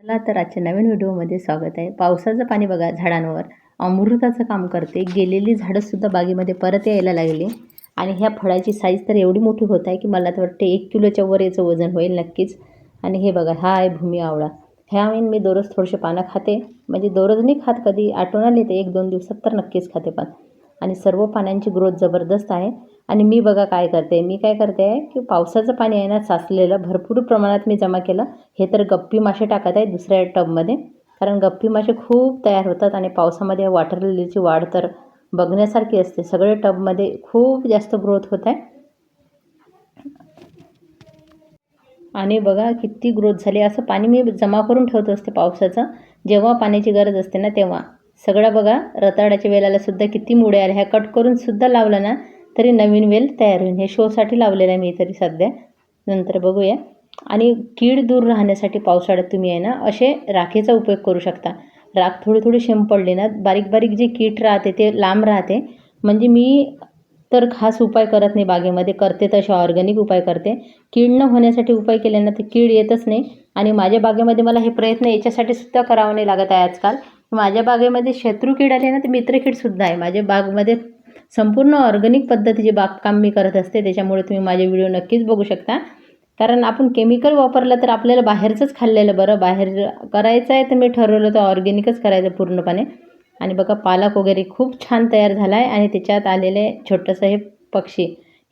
मला तर आजच्या नवीन व्हिडिओमध्ये स्वागत आहे. पावसाचं पाणी बघा झाडांवर अमृताचं काम करते. गेलेली झाडंसुद्धा बागेमध्ये परत यायला लागली आणि ह्या फळाची साईज तर एवढी मोठी होत आहे की मला तर वाटते 1 किलोच्या वर याचं वजन होईल नक्कीच. आणि हे बघा, हा आहे भूमी आवळा. ह्या मी दररोज थोडेसे पानं खाते, म्हणजे दररोज नाही खात, कधी आठवण आली तर 1-2 दिवसात तर नक्कीच खाते पण. आणि सर्व पानांची ग्रोथ जबरदस्त आहे. आणि मी बघा काय करते, की पावसाचं पाणी आहे ना साचलेलं भरपूर प्रमाणात मी जमा केलं. हे तर गप्पी मासे टाकत आहे दुसऱ्या टबमध्ये, कारण गप्पी मासे खूप तयार होतात आणि पावसामध्ये वॉटर लिलीची वाढ तर बघण्यासारखी असते. सगळे टबमध्ये खूप जास्त ग्रोथ होत आहे. आणि बघा किती ग्रोथ झाली. असं पाणी मी जमा करून ठेवत असते पावसाचं, जेव्हा पाण्याची गरज असते ना तेव्हा. सगळं बघा, रताळ्याच्या वेलाला सुद्धा किती मुळे आले. ह्या कट करून सुद्धा लावलं ना तरी नवीन वेल तयार होईल. हे शोसाठी लावलेलं आहे मी तरी सध्या, नंतर बघूया. आणि कीड दूर राहण्यासाठी पावसाळ्यात तुम्ही आहे ना असे राखेचा उपयोग करू शकता. राख थोडी थोडी शिंपडली ना, बारीक बारीक जे कीड राहते ते लांब राहते. म्हणजे मी तर खास उपाय करत नाही बागेमध्ये, करते तसे ऑर्गॅनिक उपाय करते. कीड न होण्यासाठी उपाय केले ना तर कीड येतच नाही. आणि माझ्या बागेमध्ये मला हे प्रयत्न याच्यासाठी सुद्धा करावं नाही लागत आहे आजकाल. माझ्या बागेमध्ये शत्रू कीड आले ना तर मित्रकीडसुद्धा आहे. माझ्या बागमध्ये संपूर्ण ऑर्गॅनिक पद्धतीचे बागकाम मी करत असते. त्याच्यामुळे तुम्ही माझे व्हिडिओ नक्कीच बघू शकता. कारण आपण केमिकल वापरलं तर आपल्याला बाहेरचंच खाल्लेलं बरं. बाहेर करायचं आहे तर मी ठरवलं तर ऑर्गॅनिकच करायचं पूर्णपणे. आणि बघा पालक वगैरे खूप छान तयार झाला आहे. आणि त्याच्यात आलेले छोटंसं हे पक्षी,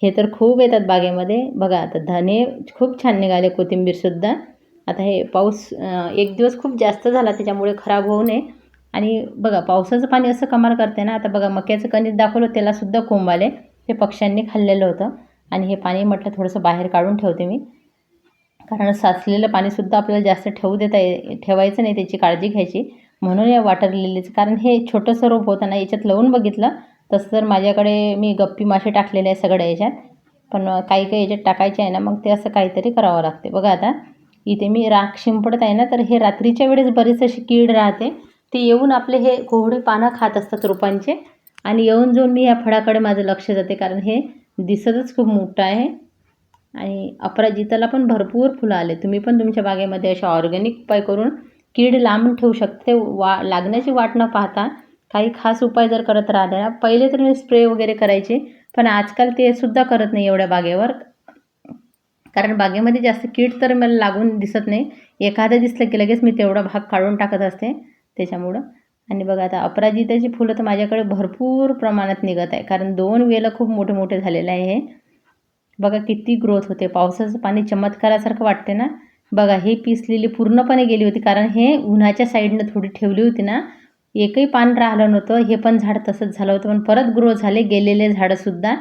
हे तर खूप येतात बागेमध्ये. बघा आता धने खूप छान निघाले, कोथिंबीरसुद्धा. आता हे पाऊस 1 दिवस खूप जास्त झाला त्याच्यामुळे खराब होऊ नये. आणि बघा पावसाचं पाणी असं कमाल करते ना. आता बघा मक्याचं कणीस दाखवलं, त्यालासुद्धा कोंब आले. हे पक्ष्यांनी खाल्लेलं होतं. आणि हे पाणी म्हटलं थोडंसं बाहेर काढून ठेवते मी, कारण साचलेलं पाणीसुद्धा आपल्याला जास्त ठेवायचं नाही, त्याची काळजी घ्यायची. म्हणून या वॉटर लिलीचं, कारण हे छोटंसं रोप होतं ना, याच्यात लावून बघितलं तसं तर माझ्याकडे मी गप्पी मासे टाकलेले आहे सगळ्या याच्यात. पण काही काही याच्यात टाकायचे आहे ना, मग ते असं काहीतरी करावं लागते. बघा आता इथे मी राख शिंपडत आहे ना, तर हे रात्रीच्या वेळेस बरीच अशी कीड राहते. ते येऊन आपले हे कोवळे पानं खात असतात रोपांचे. आणि येऊन जाऊन मी ह्या फळाकडे माझं लक्ष जाते, कारण हे दिसतच खूप मोठं आहे. आणि अपराजिताला पण भरपूर फुलं आले. तुम्ही पण तुमच्या बागेमध्ये अशा ऑर्गॅनिक उपाय करून कीड लांब ठेवू शकते. लागण्याची वाट न पाहता काही खास उपाय जर करत राहिले ना, पहिले तर मी स्प्रे वगैरे करायचे, पण आजकाल ते सुद्धा करत नाही एवढ्या बागेवर, कारण बागेमध्ये जास्त कीड तर मला लागून दिसत नाही. एखादं दिसलं की लगेच मी तेवढा भाग काढून टाकत असते त्याच्यामुळं. आणि बघा आता अपराजिताची फुलं तर माझ्याकडे भरपूर प्रमाणात निघत आहे, कारण 2 वेलं खूप मोठे मोठे झालेले आहे हे. बघा किती ग्रोथ होते. पावसाचं पाणी चमत्कारासारखं वाटते ना. बघा ही पीस लिली पूर्णपणे गेली होती, कारण हे उन्हाच्या साईडनं थोडी ठेवली होती ना, एकही पान राहिलं नव्हतं. हे पण झाड तसंच झालं होतं, पण परत ग्रो झाले गेलेले झाडंसुद्धा.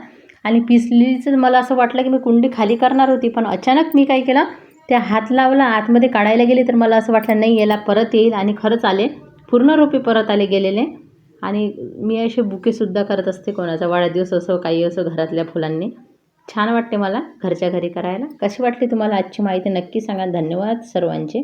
आणि पीस लिलीचं मला असं वाटलं की मी कुंडी खाली करणार होती, पण अचानक मी काय केलं, त्या हात लावला, आतमध्ये काढायला गेले तर मला असं वाटलं नाही याला परत येईल, आणि खरंच आले. पूर्ण रोपे परत आले गेलेले. आणि मी असे बुकेसुद्धा करत असते, कोणाचा वाढदिवस असो काही असो, घरातल्या फुलांनी. छान वाटते मला घरच्या घरी करायला. कशी वाटली तुम्हाला आजची माहिती नक्की सांगा. धन्यवाद सर्वांचे.